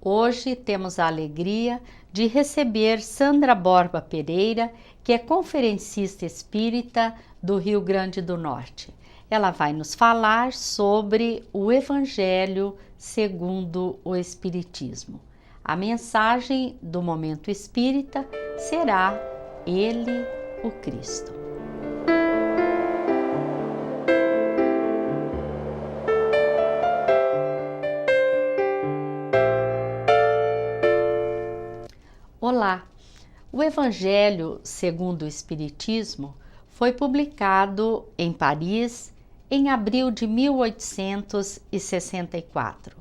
Hoje temos a alegria de receber Sandra Borba Pereira, que é conferencista espírita do Rio Grande do Norte. Ela vai nos falar sobre o Evangelho segundo o Espiritismo. A mensagem do Momento Espírita será Ele, o Cristo. Olá! O Evangelho segundo o Espiritismo foi publicado em Paris em abril de 1864.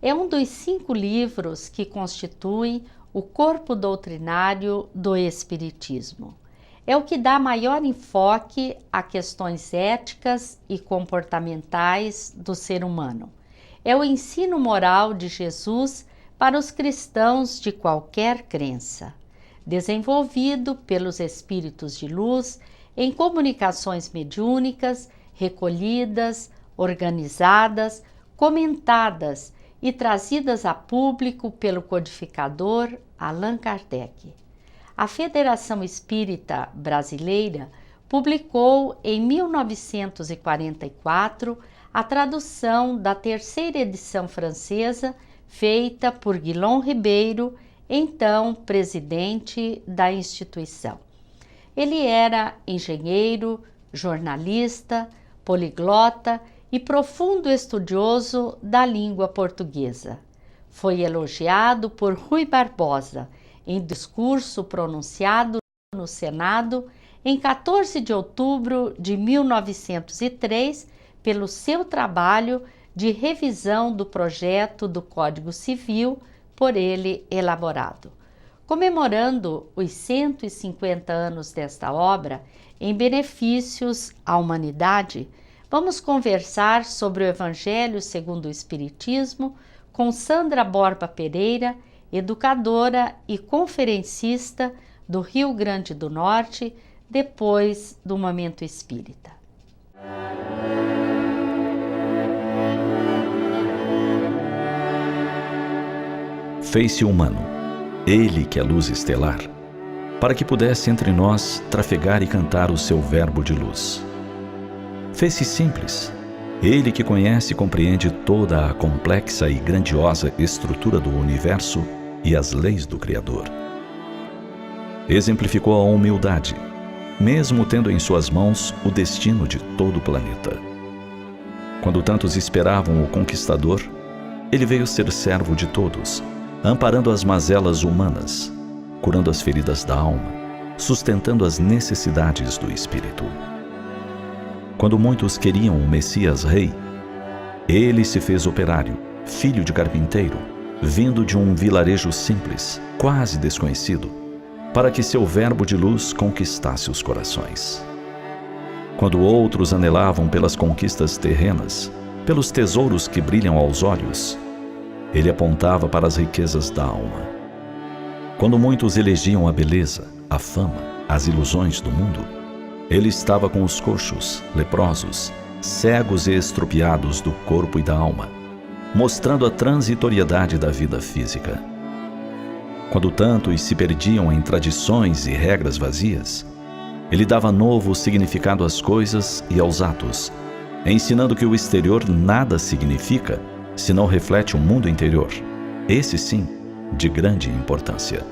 É um dos 5 livros que constituem o corpo doutrinário do Espiritismo. É o que dá maior enfoque a questões éticas e comportamentais do ser humano. É o ensino moral de Jesus para os cristãos de qualquer crença, desenvolvido pelos espíritos de luz em comunicações mediúnicas, recolhidas, organizadas, comentadas e trazidas a público pelo codificador Allan Kardec. A Federação Espírita Brasileira publicou em 1944 a tradução da 3ª edição francesa, feita por Guilom Ribeiro, então presidente da instituição. Ele era engenheiro, jornalista, poliglota e profundo estudioso da língua portuguesa. Foi elogiado por Rui Barbosa em discurso pronunciado no Senado em 14 de outubro de 1903 pelo seu trabalho de revisão do projeto do Código Civil por ele elaborado. Comemorando os 150 anos desta obra, em benefícios à humanidade, vamos conversar sobre o Evangelho segundo o Espiritismo com Sandra Borba Pereira, educadora e conferencista do Rio Grande do Norte, depois do Momento Espírita. Fez-se humano, ele que é luz estelar, para que pudesse entre nós trafegar e cantar o seu verbo de luz. Fez-se simples, ele que conhece e compreende toda a complexa e grandiosa estrutura do universo e as leis do Criador. Exemplificou a humildade, mesmo tendo em suas mãos o destino de todo o planeta. Quando tantos esperavam o conquistador, ele veio ser servo de todos, amparando as mazelas humanas, curando as feridas da alma, sustentando as necessidades do espírito. Quando muitos queriam o Messias Rei, ele se fez operário, filho de carpinteiro, vindo de um vilarejo simples, quase desconhecido, para que seu verbo de luz conquistasse os corações. Quando outros anelavam pelas conquistas terrenas, pelos tesouros que brilham aos olhos, ele apontava para as riquezas da alma. Quando muitos elegiam a beleza, a fama, as ilusões do mundo, ele estava com os coxos, leprosos, cegos e estropiados do corpo e da alma, mostrando a transitoriedade da vida física. Quando tantos se perdiam em tradições e regras vazias, ele dava novo significado às coisas e aos atos, ensinando que o exterior nada significa se não reflete o mundo interior, esse sim, de grande importância.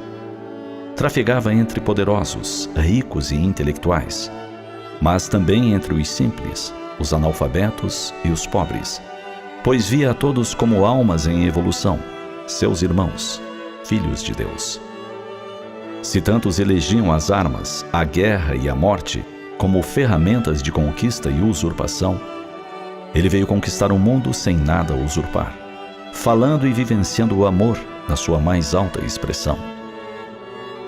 Trafegava entre poderosos, ricos e intelectuais, mas também entre os simples, os analfabetos e os pobres, pois via a todos como almas em evolução, seus irmãos, filhos de Deus. Se tantos elegiam as armas, a guerra e a morte como ferramentas de conquista e usurpação, ele veio conquistar o mundo sem nada usurpar, falando e vivenciando o amor na sua mais alta expressão.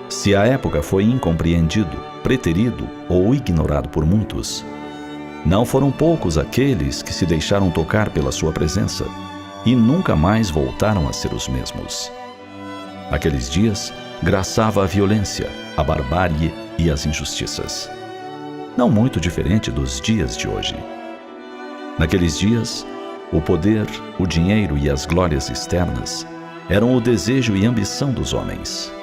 Se à época foi incompreendido, preterido ou ignorado por muitos, não foram poucos aqueles que se deixaram tocar pela sua presença e nunca mais voltaram a ser os mesmos. Naqueles dias, graçava a violência, a barbárie e as injustiças. Não muito diferente dos dias de hoje. Naqueles dias, o poder, o dinheiro e as glórias externas eram o desejo e ambição dos homens,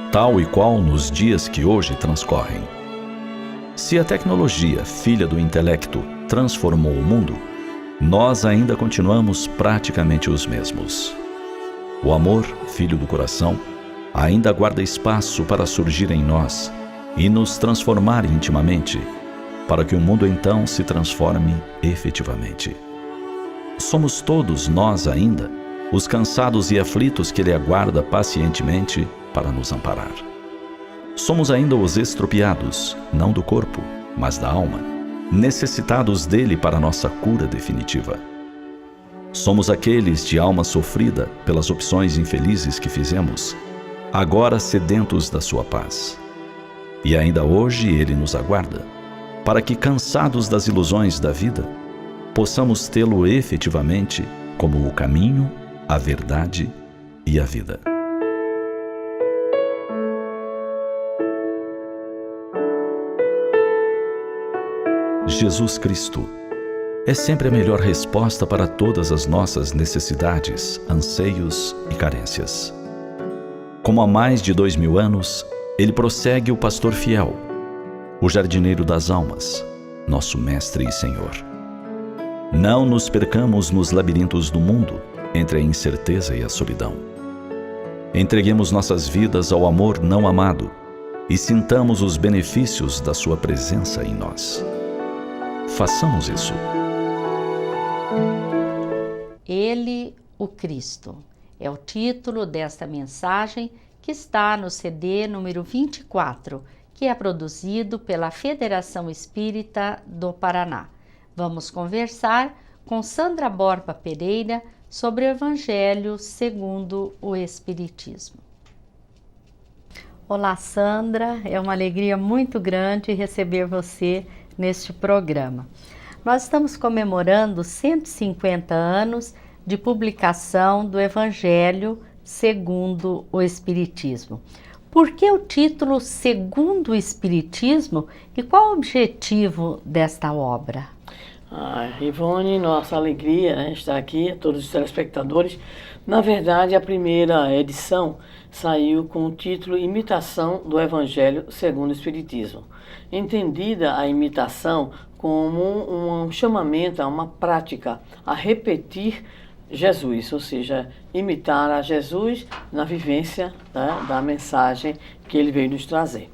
tal e qual nos dias que hoje transcorrem. Se a tecnologia, filha do intelecto, transformou o mundo, nós ainda continuamos praticamente os mesmos. O amor, filho do coração, ainda guarda espaço para surgir em nós e nos transformar intimamente, para que o mundo então se transforme efetivamente. Somos todos nós ainda os cansados e aflitos que Ele aguarda pacientemente para nos amparar. Somos ainda os estropiados, não do corpo, mas da alma, necessitados dele para nossa cura definitiva. Somos aqueles de alma sofrida pelas opções infelizes que fizemos, agora sedentos da sua paz. E ainda hoje Ele nos aguarda, para que, cansados das ilusões da vida, possamos tê-lo efetivamente como o caminho, a verdade e a vida. Jesus Cristo é sempre a melhor resposta para todas as nossas necessidades, anseios e carências. Como há mais de 2000 anos, Ele prossegue o pastor fiel, o jardineiro das almas, nosso Mestre e Senhor. Não nos percamos nos labirintos do mundo, entre a incerteza e a solidão. Entreguemos nossas vidas ao amor não amado e sintamos os benefícios da sua presença em nós. Façamos isso. Ele, o Cristo, é o título desta mensagem que está no CD número 24, que é produzido pela Federação Espírita do Paraná. Vamos conversar com Sandra Borba Pereira sobre o Evangelho segundo o Espiritismo. Olá, Sandra, é uma alegria muito grande receber você neste programa. Nós estamos comemorando 150 anos de publicação do Evangelho segundo o Espiritismo. Por que o título Segundo o Espiritismo e qual o objetivo desta obra? Ivone, nossa alegria, né, estar aqui, todos os telespectadores. Na verdade, a primeira edição saiu com o título Imitação do Evangelho segundo o Espiritismo. Entendida a imitação como um chamamento a uma prática, a repetir Jesus, ou seja, imitar a Jesus na vivência, né, da mensagem que ele veio nos trazer.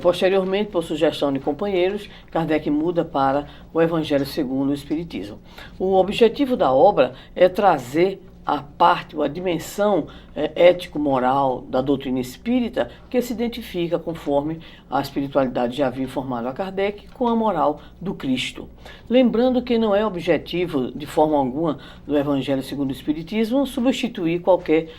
Posteriormente, por sugestão de companheiros, Kardec muda para o Evangelho segundo o Espiritismo. O objetivo da obra é trazer a parte, ou a dimensão ético-moral da doutrina espírita que se identifica, conforme a espiritualidade já havia informado a Kardec, com a moral do Cristo. Lembrando que não é objetivo, de forma alguma, do Evangelho segundo o Espiritismo, substituir qualquer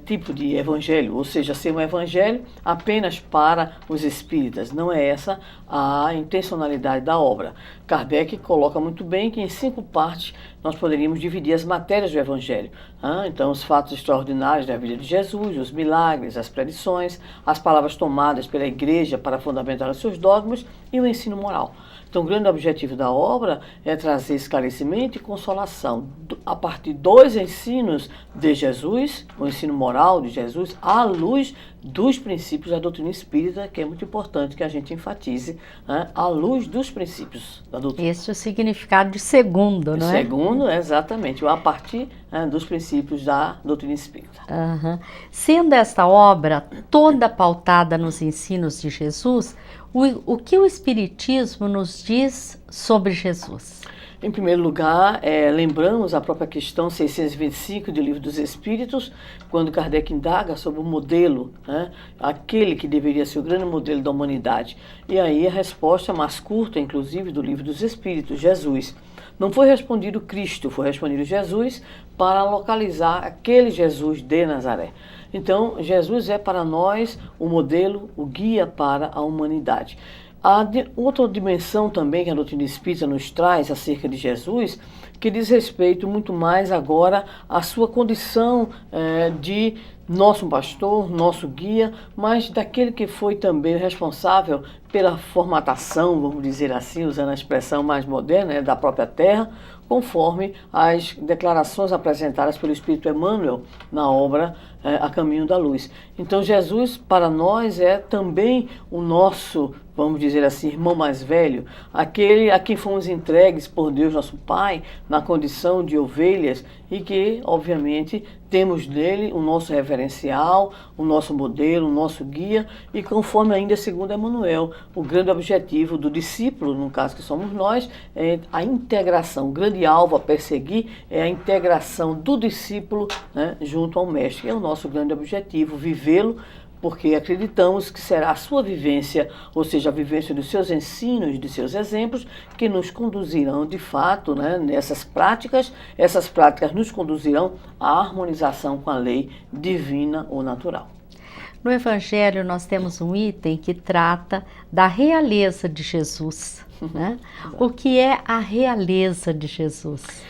tipo de evangelho, ou seja, ser um evangelho apenas para os espíritas. Não é essa a intencionalidade da obra. Kardec coloca muito bem que em 5 partes nós poderíamos dividir as matérias do Evangelho. Então, os fatos extraordinários da vida de Jesus, os milagres, as predições, as palavras tomadas pela Igreja para fundamentar os seus dogmas e o ensino moral. Então, o grande objetivo da obra é trazer esclarecimento e consolação a partir dos ensinos de Jesus, o ensino moral de Jesus, à luz dos princípios da doutrina espírita, que é muito importante que a gente enfatize, né? À luz dos princípios da doutrina. Esse é o significado de segundo, não é? Segundo, exatamente, a partir dos princípios da doutrina espírita. Sendo esta obra toda pautada nos ensinos de Jesus, o que o Espiritismo nos diz sobre Jesus? Em primeiro lugar, lembramos a própria questão 625 do Livro dos Espíritos, quando Kardec indaga sobre o modelo, né, aquele que deveria ser o grande modelo da humanidade. E aí a resposta mais curta, inclusive, do Livro dos Espíritos, Jesus. Não foi respondido Cristo, foi respondido Jesus para localizar aquele Jesus de Nazaré. Então, Jesus é para nós o modelo, o guia para a humanidade. Outra dimensão também que a doutrina espírita nos traz acerca de Jesus, que diz respeito muito mais agora à sua condição de nosso pastor, nosso guia, mas daquele que foi também responsável pela formatação, vamos dizer assim, usando a expressão mais moderna, da própria Terra, conforme as declarações apresentadas pelo Espírito Emmanuel na obra A Caminho da Luz. Então Jesus, para nós, é também o nosso, vamos dizer assim, irmão mais velho, aquele a quem fomos entregues por Deus nosso Pai, na condição de ovelhas, e que, obviamente, temos nele o nosso referencial, o nosso modelo, o nosso guia, e conforme ainda segundo Emmanuel, o grande objetivo do discípulo, no caso que somos nós, é a integração. O grande alvo a perseguir é a integração do discípulo, né, junto ao mestre. É o nosso grande objetivo, vivê-lo, porque acreditamos que será a sua vivência, ou seja, a vivência dos seus ensinos, de seus exemplos, que nos conduzirão de fato, né, nessas práticas. Essas práticas nos conduzirão à harmonização com a lei divina ou natural. No Evangelho nós temos um item que trata da realeza de Jesus, né? O que é a realeza de Jesus?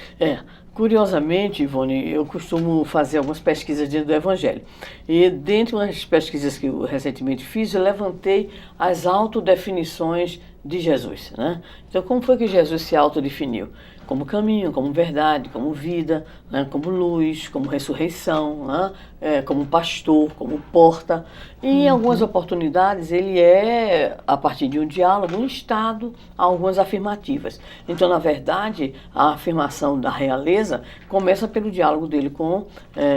Curiosamente, Ivone, eu costumo fazer algumas pesquisas dentro do Evangelho. E dentre umas pesquisas que eu recentemente fiz, eu levantei as autodefinições de Jesus, né? Então, como foi que Jesus se autodefiniu? Como caminho, como verdade, como vida, né? Como luz, como ressurreição, né? Como pastor, como porta. E em algumas oportunidades ele é, a partir de um diálogo, um estado a algumas afirmativas. Então, na verdade, a afirmação da realeza começa pelo diálogo dele com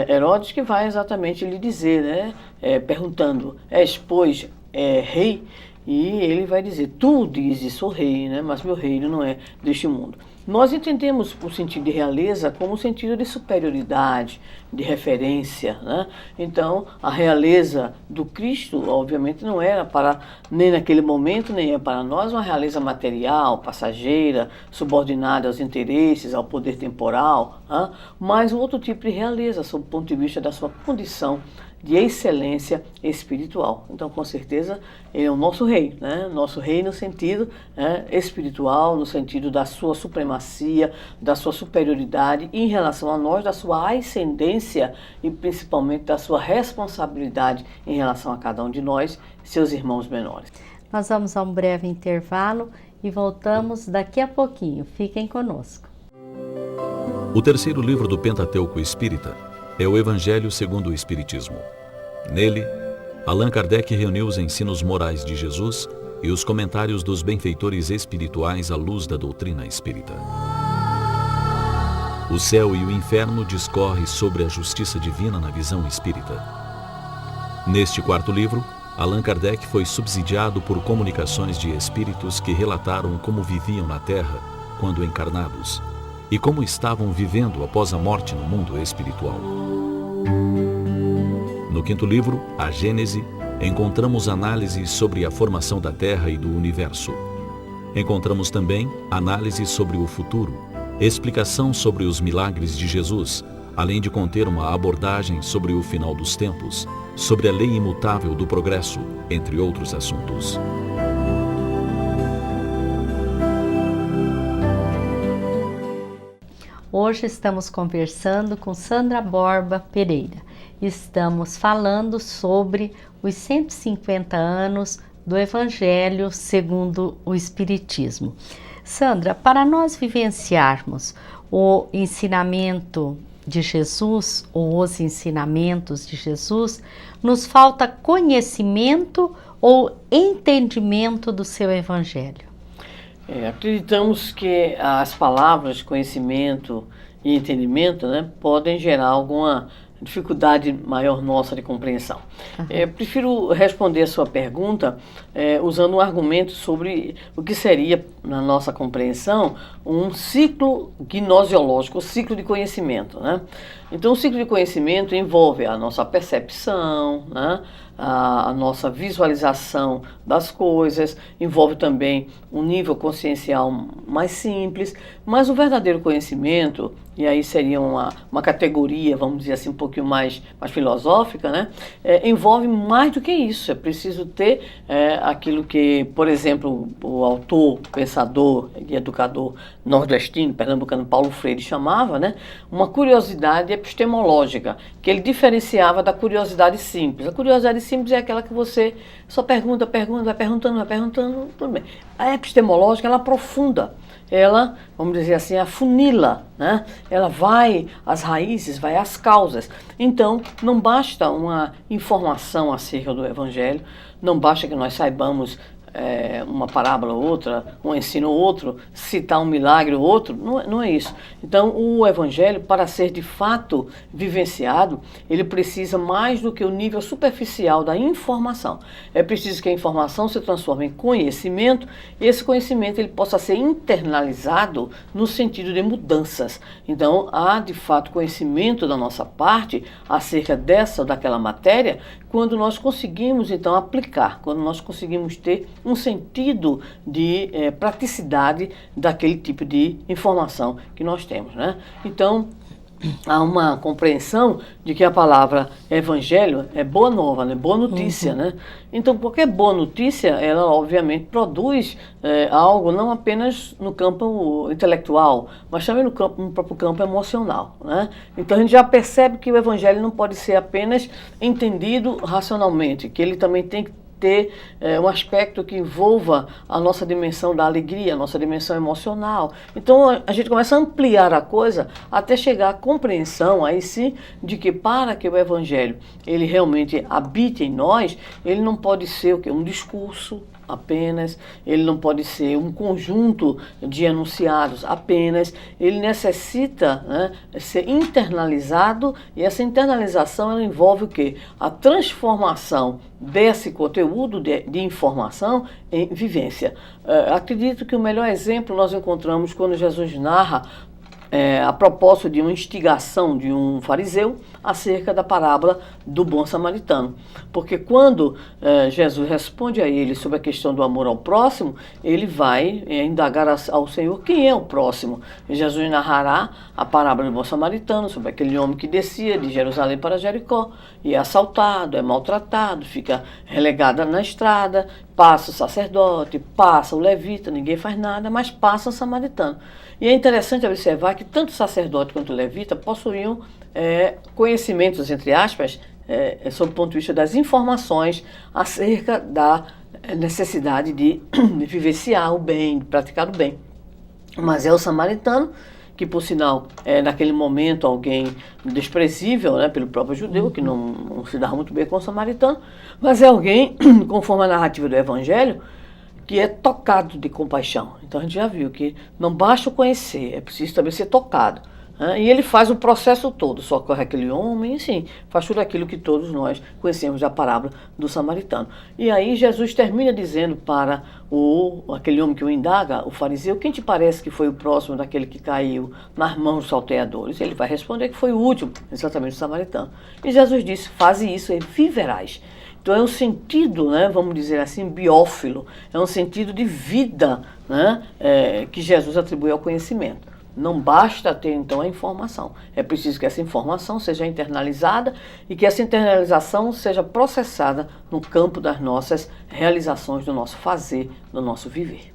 Herodes, que vai exatamente lhe dizer, né? Perguntando, és, pois, rei? E ele vai dizer, tu dizes, sou rei, né? Mas meu reino não é deste mundo. Nós entendemos o sentido de realeza como um sentido de superioridade, de referência, né? Então, a realeza do Cristo, obviamente, não era para, nem naquele momento, nem é para nós, uma realeza material, passageira, subordinada aos interesses, ao poder temporal, né? Mas um outro tipo de realeza, sob o ponto de vista da sua condição de excelência espiritual. Então, com certeza, ele é o nosso rei, né? Nosso rei no sentido, né, espiritual, no sentido da sua supremacia, da sua superioridade em relação a nós, da sua ascendência e principalmente da sua responsabilidade em relação a cada um de nós, seus irmãos menores. Nós vamos a um breve intervalo e voltamos daqui a pouquinho. Fiquem conosco. O terceiro livro do Pentateuco Espírita é o Evangelho segundo o Espiritismo. Nele, Allan Kardec reuniu os ensinos morais de Jesus e os comentários dos benfeitores espirituais à luz da doutrina espírita. O céu e o inferno discorre sobre a justiça divina na visão espírita. Neste quarto livro, Allan Kardec foi subsidiado por comunicações de espíritos que relataram como viviam na Terra quando encarnados e como estavam vivendo após a morte no mundo espiritual. No quinto livro, A Gênese, encontramos análises sobre a formação da Terra e do Universo. Encontramos também análises sobre o futuro, explicação sobre os milagres de Jesus, além de conter uma abordagem sobre o final dos tempos, sobre a lei imutável do progresso, entre outros assuntos. Hoje estamos conversando com Sandra Borba Pereira. Estamos falando sobre os 150 anos do Evangelho segundo o Espiritismo. Sandra, para nós vivenciarmos o ensinamento de Jesus, ou os ensinamentos de Jesus, nos falta conhecimento ou entendimento do seu Evangelho? Acreditamos que as palavras conhecimento e entendimento, né, podem gerar alguma dificuldade maior nossa de compreensão. Prefiro responder a sua pergunta usando um argumento sobre o que seria, na nossa compreensão, um ciclo gnosiológico, um ciclo de conhecimento, né? Então, o ciclo de conhecimento envolve a nossa percepção, né? A nossa visualização das coisas, envolve também um nível consciencial mais simples, mas o verdadeiro conhecimento, e aí seria uma categoria, vamos dizer assim, um pouquinho mais filosófica, né? Envolve mais do que isso. É preciso ter aquilo que, por exemplo, o autor, pensador e educador nordestino, pernambucano Paulo Freire chamava, né? Uma curiosidade epistemológica, que ele diferenciava da curiosidade simples. A curiosidade simples é aquela que você só pergunta, vai perguntando, tudo bem. A epistemológica, ela aprofunda. Ela, vamos dizer assim, afunila, né? Ela vai às raízes, vai às causas. Então, não basta uma informação acerca do Evangelho, não basta que nós saibamos uma parábola ou outra, um ensino ou outro, citar um milagre ou outro, não é isso. Então, o Evangelho, para ser de fato vivenciado, ele precisa mais do que o nível superficial da informação. É preciso que a informação se transforme em conhecimento, e esse conhecimento ele possa ser internalizado no sentido de mudanças. Então, há de fato conhecimento da nossa parte acerca dessa ou daquela matéria, quando nós conseguimos então aplicar, quando nós conseguimos ter um sentido de praticidade daquele tipo de informação que nós temos, né? Então, há uma compreensão de que a palavra evangelho é boa nova, né? Boa notícia, né? Então, qualquer boa notícia, ela obviamente produz algo não apenas no campo intelectual, mas também no próprio campo emocional, né? Então, a gente já percebe que o evangelho não pode ser apenas entendido racionalmente, que ele também tem que ter um aspecto que envolva a nossa dimensão da alegria, a nossa dimensão emocional. Então a gente começa a ampliar a coisa até chegar à compreensão aí sim de que para que o evangelho ele realmente habite em nós, ele não pode ser o quê? Um discurso apenas, ele não pode ser um conjunto de enunciados apenas, ele necessita, né, ser internalizado, e essa internalização ela envolve o quê? A transformação desse conteúdo de informação em vivência. Acredito que o melhor exemplo nós encontramos quando Jesus narra a propósito de uma instigação de um fariseu acerca da parábola do bom samaritano. Porque quando Jesus responde a ele sobre a questão do amor ao próximo, ele vai indagar ao Senhor quem é o próximo. E Jesus narrará a parábola do bom samaritano sobre aquele homem que descia de Jerusalém para Jericó e é assaltado, é maltratado, fica relegado na estrada, passa o sacerdote, passa o levita, ninguém faz nada, mas passa o samaritano. E é interessante observar que tanto o sacerdote quanto o levita possuíam conhecimentos, entre aspas, sob o ponto de vista das informações acerca da necessidade de vivenciar o bem, de praticar o bem. Mas é o samaritano, que por sinal naquele momento alguém desprezível, né, pelo próprio judeu, que não se dava muito bem com o samaritano, mas é alguém, conforme a narrativa do Evangelho, que é tocado de compaixão. Então a gente já viu que não basta o conhecer, é preciso também ser tocado. E ele faz o processo todo, socorre aquele homem, assim, faz tudo aquilo que todos nós conhecemos da parábola do samaritano. E aí Jesus termina dizendo para aquele homem que o indaga, o fariseu, quem te parece que foi o próximo daquele que caiu nas mãos dos salteadores? Ele vai responder que foi o último, exatamente o samaritano. E Jesus disse, faze isso e viverás. Então é um sentido, né, vamos dizer assim, biófilo, é um sentido de vida, né, que Jesus atribui ao conhecimento. Não basta ter, então, a informação. É preciso que essa informação seja internalizada e que essa internalização seja processada no campo das nossas realizações, do nosso fazer, do nosso viver.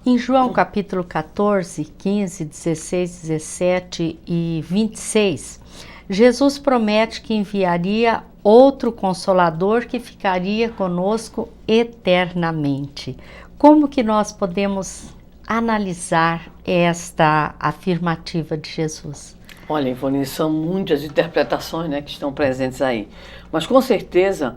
Em João capítulo 14, 15, 16, 17 e 26, Jesus promete que enviaria outro Consolador que ficaria conosco eternamente. Como que nós podemos analisar esta afirmativa de Jesus? Olha, Ivone, são muitas interpretações, né, que estão presentes aí. Mas com certeza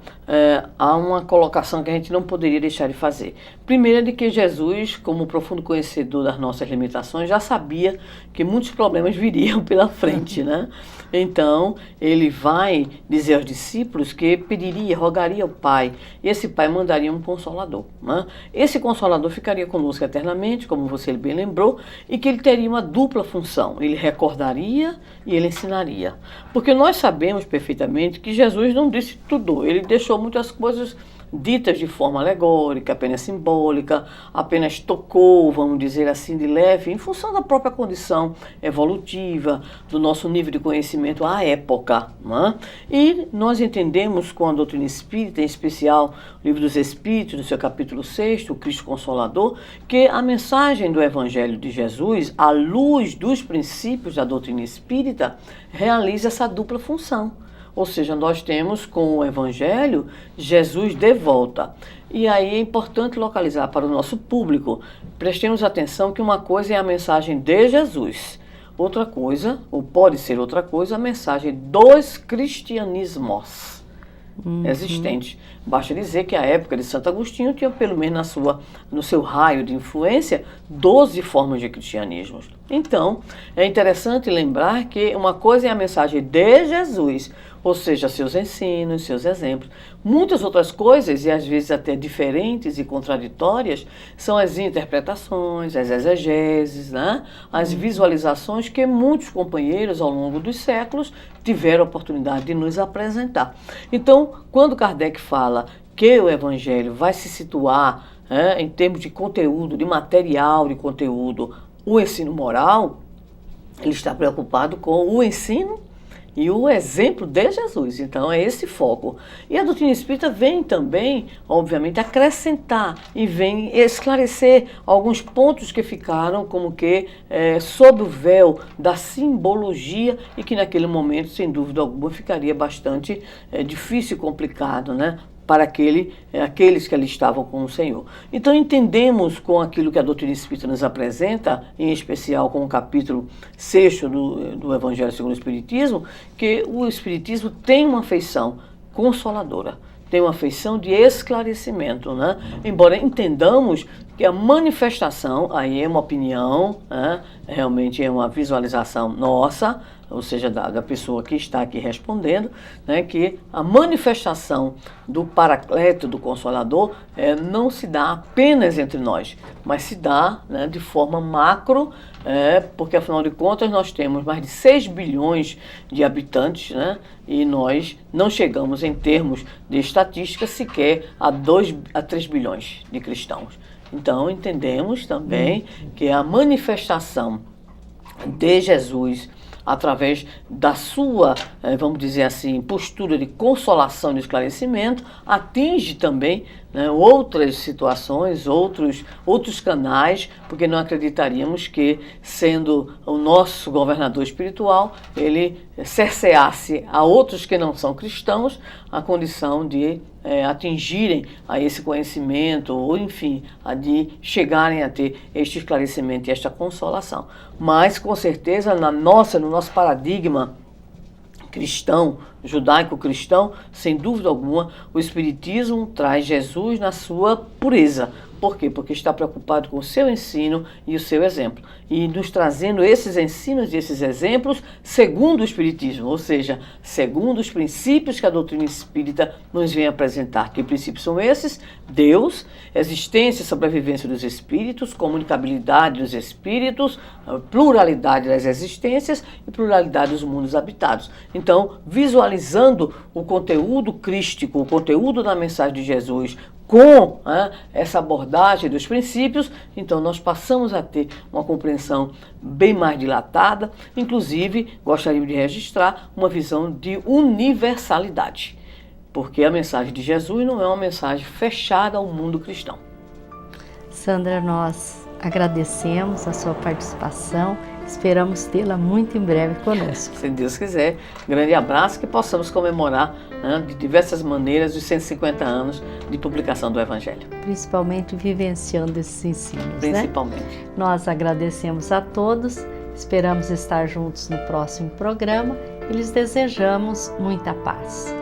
há uma colocação que a gente não poderia deixar de fazer. Primeiro, de que Jesus, como profundo conhecedor das nossas limitações, já sabia que muitos problemas viriam pela frente, né? Então, ele vai dizer aos discípulos que pediria, rogaria ao Pai, e esse Pai mandaria um Consolador, né? Esse Consolador ficaria conosco eternamente, como você bem lembrou, e que ele teria uma dupla função. Ele recordaria e ele ensinaria. Porque nós sabemos perfeitamente que Jesus não disse tudo, ele deixou muitas coisas ditas de forma alegórica, apenas simbólica, apenas tocou, vamos dizer assim, de leve, em função da própria condição evolutiva, do nosso nível de conhecimento à época, né? E nós entendemos com a doutrina espírita, em especial o Livro dos Espíritos, no seu capítulo 6, o Cristo Consolador, que a mensagem do Evangelho de Jesus, à luz dos princípios da doutrina espírita, realiza essa dupla função. Ou seja, nós temos com o Evangelho Jesus de volta. E aí é importante localizar para o nosso público, prestemos atenção que uma coisa é a mensagem de Jesus, outra coisa, ou pode ser outra coisa, a mensagem dos cristianismos existentes. Basta dizer que a época de Santo Agostinho tinha pelo menos no seu raio de influência 12 formas de cristianismo. Então, é interessante lembrar que uma coisa é a mensagem de Jesus, ou seja, seus ensinos, seus exemplos. Muitas outras coisas, e às vezes até diferentes e contraditórias, são as interpretações, as exegeses, né? As visualizações que muitos companheiros ao longo dos séculos tiveram a oportunidade de nos apresentar. Então, quando Kardec fala que o Evangelho vai se situar em termos de conteúdo, de material de conteúdo, o ensino moral, ele está preocupado com o ensino e o exemplo de Jesus. Então é esse foco. E a doutrina espírita vem também, obviamente, acrescentar e vem esclarecer alguns pontos que ficaram como que sob o véu da simbologia e que naquele momento, sem dúvida alguma, ficaria bastante difícil e complicado, né? Para aqueles que ali estavam com o Senhor. Então entendemos com aquilo que a doutrina espírita nos apresenta, em especial com o capítulo 6º do Evangelho segundo o Espiritismo, que o Espiritismo tem uma feição consoladora, tem uma feição de esclarecimento, né? Embora entendamos que a manifestação, aí é uma opinião, né? Realmente é uma visualização nossa, ou seja, da pessoa que está aqui respondendo, né, que a manifestação do Paracleto, do Consolador, não se dá apenas entre nós, mas se dá, né, de forma macro, porque afinal de contas nós temos mais de 6 bilhões de habitantes, né, e nós não chegamos em termos de estatística sequer a 3 bilhões de cristãos. Então entendemos também que a manifestação de Jesus através da sua, vamos dizer assim, postura de consolação e de esclarecimento, atinge também, né, outras situações, outros canais, porque não acreditaríamos que, sendo o nosso governador espiritual, ele cerceasse a outros que não são cristãos a condição de atingirem a esse conhecimento, ou enfim, de chegarem a ter este esclarecimento e esta consolação. Mas, com certeza, no nosso paradigma cristão, judaico-cristão, sem dúvida alguma, o Espiritismo traz Jesus na sua pureza. Por quê? Porque está preocupado com o seu ensino e o seu exemplo. E nos trazendo esses ensinos e esses exemplos segundo o Espiritismo, ou seja, segundo os princípios que a doutrina espírita nos vem apresentar. Que princípios são esses? Deus, existência e sobrevivência dos espíritos, comunicabilidade dos espíritos, pluralidade das existências e pluralidade dos mundos habitados. Então, visualizando o conteúdo crístico, o conteúdo da mensagem de Jesus, com essa abordagem dos princípios, então nós passamos a ter uma compreensão bem mais dilatada, inclusive gostaríamos de registrar uma visão de universalidade, porque a mensagem de Jesus não é uma mensagem fechada ao mundo cristão. Sandra, nós agradecemos a sua participação, esperamos tê-la muito em breve conosco. Se Deus quiser, grande abraço, que possamos comemorar de diversas maneiras os 150 anos de publicação do Evangelho. Principalmente vivenciando esses ensinos, Principalmente. Né? Nós agradecemos a todos, esperamos estar juntos no próximo programa e lhes desejamos muita paz.